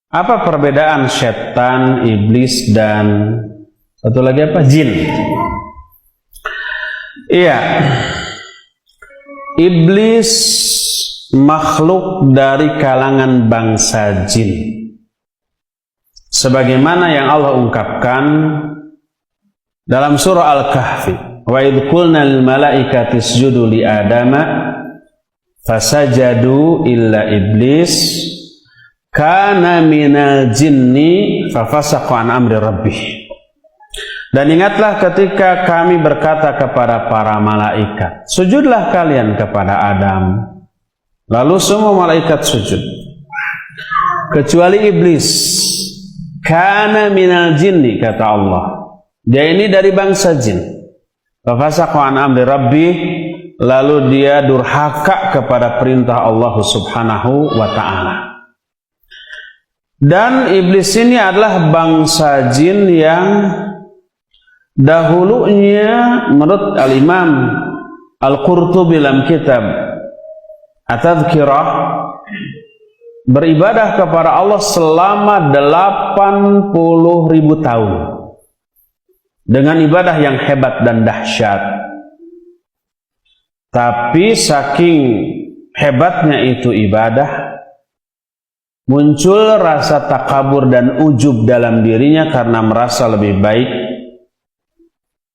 Apa perbedaan setan, iblis, dan satu lagi apa? Jin. Iya. Iblis makhluk dari kalangan bangsa jin. Sebagaimana yang Allah ungkapkan dalam surah Al-Kahfi, wa idh qulna lil malaikati isjudu li adama fasajadu illa iblis kana minal jinni fafasaqa an amri rabbih. Dan ingatlah ketika kami berkata kepada para malaikat, sujudlah kalian kepada Adam. Lalu semua malaikat sujud kecuali iblis. Kana minal jinni, kata Allah, dia ini dari bangsa jin. Fafasaqa an amri rabbih, lalu dia durhaka kepada perintah Allah Subhanahu wa ta'ala. Dan iblis ini adalah bangsa jin yang dahulunya menurut Al-Imam Al-Qurtubi dalam kitab At-Tadhkirah beribadah kepada Allah selama 80.000 tahun dengan ibadah yang hebat dan dahsyat. Tapi saking hebatnya itu ibadah, muncul rasa takabur dan ujub dalam dirinya karena merasa lebih baik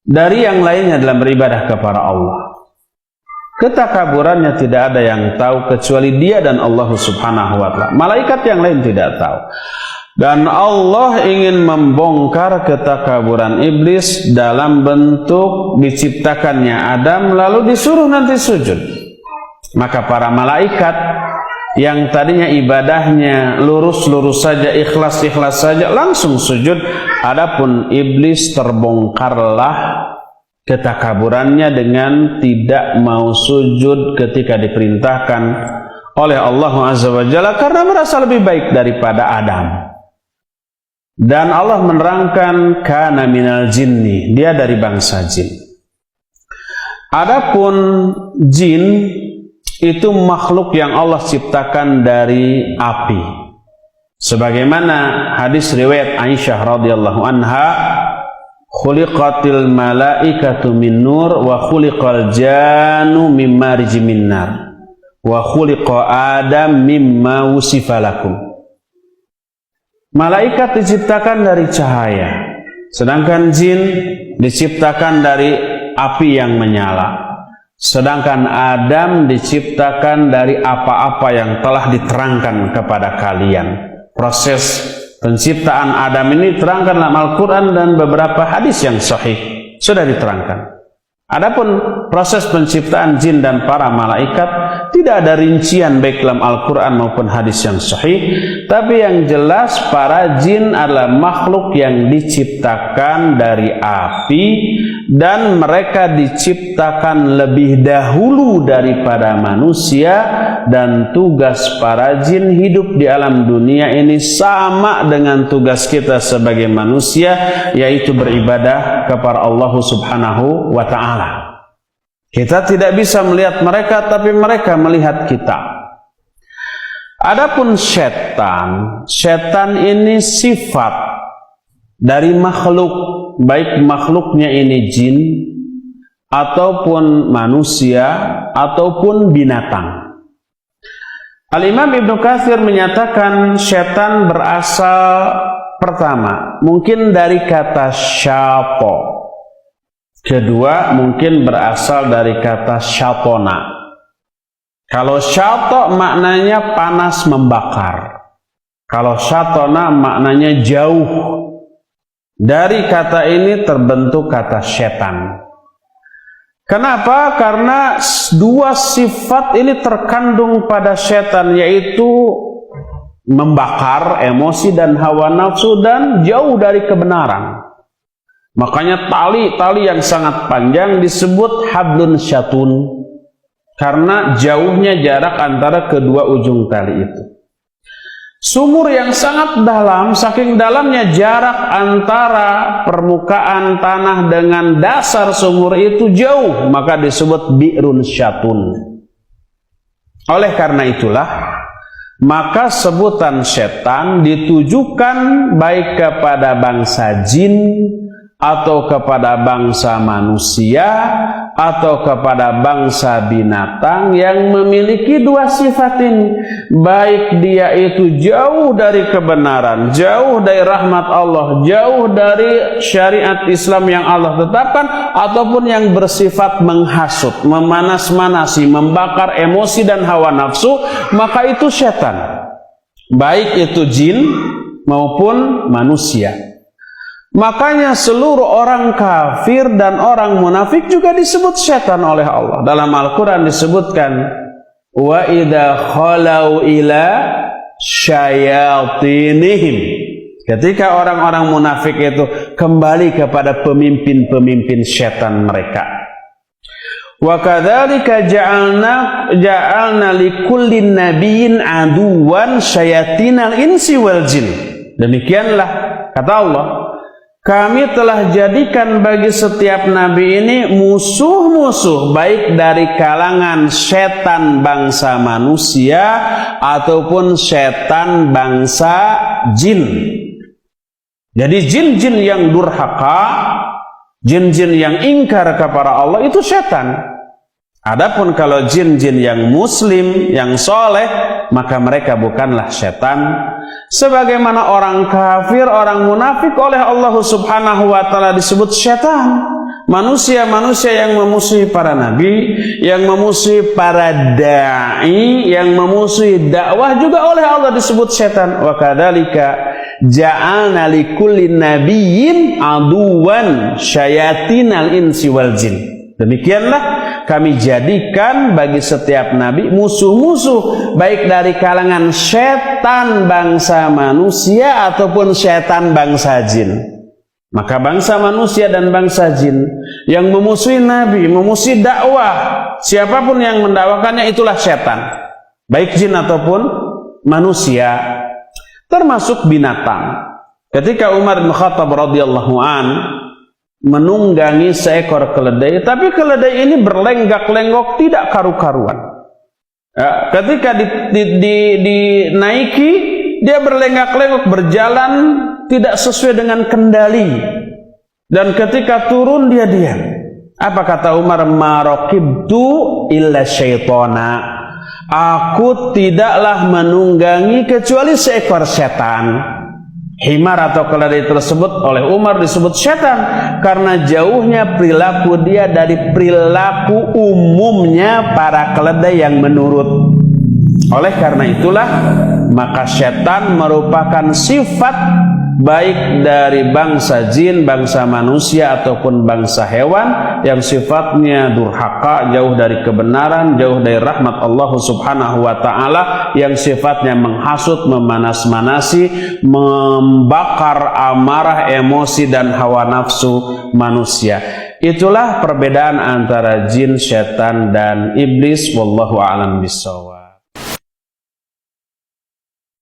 dari yang lainnya dalam beribadah kepada Allah. Ketakaburannya tidak ada yang tahu kecuali dia dan Allah Subhanahu wa ta'ala. Malaikat yang lain tidak tahu. Dan Allah ingin membongkar ketakaburan iblis dalam bentuk diciptakannya Adam lalu disuruh nanti sujud. Maka para malaikat yang tadinya ibadahnya lurus-lurus saja, ikhlas-ikhlas saja, langsung sujud. Adapun iblis terbongkarlah ketakaburannya dengan tidak mau sujud ketika diperintahkan oleh Allah Azza wa Jalla karena merasa lebih baik daripada Adam. Dan Allah menerangkan kana minal jinni, dia dari bangsa jin. Adapun jin itu makhluk yang Allah ciptakan dari api. Sebagaimana hadis riwayat Aisyah radhiyallahu anha, khuliqatil malaikatu min nur wa khuliqal jannu mim marij min nar wa khuliqa Adam mimma wusifa lakum. Malaikat diciptakan dari cahaya, sedangkan jin diciptakan dari api yang menyala. Sedangkan Adam diciptakan dari apa-apa yang telah diterangkan kepada kalian. Proses penciptaan Adam ini diterangkan dalam Al-Quran dan beberapa hadis yang sahih sudah diterangkan. Adapun proses penciptaan jin dan para malaikat tidak ada rincian baik dalam Al-Quran maupun hadis yang sahih. Tapi yang jelas para jin adalah makhluk yang diciptakan dari api dan mereka diciptakan lebih dahulu daripada manusia, dan tugas para jin hidup di alam dunia ini sama dengan tugas kita sebagai manusia, yaitu beribadah kepada Allah Subhanahu wa ta'ala. Kita tidak bisa melihat mereka, tapi mereka melihat kita. Adapun setan, setan ini sifat dari makhluk, baik makhluknya ini jin ataupun manusia ataupun binatang. Al-Imam Ibnu Katsir menyatakan setan berasal pertama mungkin dari kata syato, kedua mungkin berasal dari kata syatona. Kalau syato maknanya panas membakar, kalau syatona maknanya jauh. Dari kata ini terbentuk kata setan. Kenapa? Karena dua sifat ini terkandung pada setan, yaitu membakar emosi dan hawa nafsu dan jauh dari kebenaran. Makanya tali yang sangat panjang disebut hablun syatun, karena jauhnya jarak antara kedua ujung tali itu. Sumur yang sangat dalam, saking dalamnya jarak antara permukaan tanah dengan dasar sumur itu jauh, maka disebut bi'run syatun. Oleh karena itulah maka sebutan setan ditujukan baik kepada bangsa jin atau kepada bangsa manusia atau kepada bangsa binatang yang memiliki dua sifat ini, baik dia itu jauh dari kebenaran, jauh dari rahmat Allah, jauh dari syariat Islam yang Allah tetapkan, ataupun yang bersifat menghasut, memanas-manasi, membakar emosi dan hawa nafsu, maka itu setan, baik itu jin maupun manusia. Makanya seluruh orang kafir dan orang munafik juga disebut setan oleh Allah. Dalam Al-Quran disebutkan, wa idza khalau ila syayatinihim. Ketika orang-orang munafik itu kembali kepada pemimpin-pemimpin setan mereka. Wa kadzalika ja'alna likullin nabiyyin aduwan syayatinal insi wal jin. Demikianlah kata Allah, kami telah jadikan bagi setiap nabi ini musuh-musuh, baik dari kalangan setan bangsa manusia ataupun setan bangsa jin. Jadi jin-jin yang durhaka, jin-jin yang ingkar kepada Allah itu setan. Adapun kalau jin-jin yang muslim, yang soleh, maka mereka bukanlah setan. Sebagaimana orang kafir, orang munafik oleh Allah Subhanahu wa ta'ala disebut setan. Manusia-manusia yang memusuhi para nabi, yang memusuhi para da'i, yang memusuhi dakwah juga oleh Allah disebut setan. Wa kadzalika ja'alna likulli nabiyyin aduwan syayatinal insi wal jin. Demikianlah kami jadikan bagi setiap nabi musuh-musuh, baik dari kalangan setan bangsa manusia ataupun setan bangsa jin. Maka bangsa manusia dan bangsa jin yang memusuhi nabi, memusuhi dakwah, siapapun yang mendakwakannya itulah setan, baik jin ataupun manusia, termasuk binatang. Ketika Umar bin Khattab radhiyallahu an menunggangi seekor keledai, tapi keledai ini berlenggak-lenggok tidak karu-karuan. Ketika dinaiki, dia berlenggak-lenggok, berjalan tidak sesuai dengan kendali, dan ketika turun dia diam. Apa kata Umar? Marokibtu illa syaitona, aku tidaklah menunggangi kecuali seekor setan. Himar atau keledai tersebut oleh Umar disebut setan karena jauhnya perilaku dia dari perilaku umumnya para keledai yang menurut. Oleh karena itulah maka setan merupakan sifat baik dari bangsa jin, bangsa manusia ataupun bangsa hewan yang sifatnya durhaka, jauh dari kebenaran, jauh dari rahmat Allah Subhanahu wa ta'ala, yang sifatnya menghasut, memanas-manasi, membakar amarah, emosi dan hawa nafsu manusia. Itulah perbedaan antara jin, setan dan iblis. Wallahu a'lam bishawab.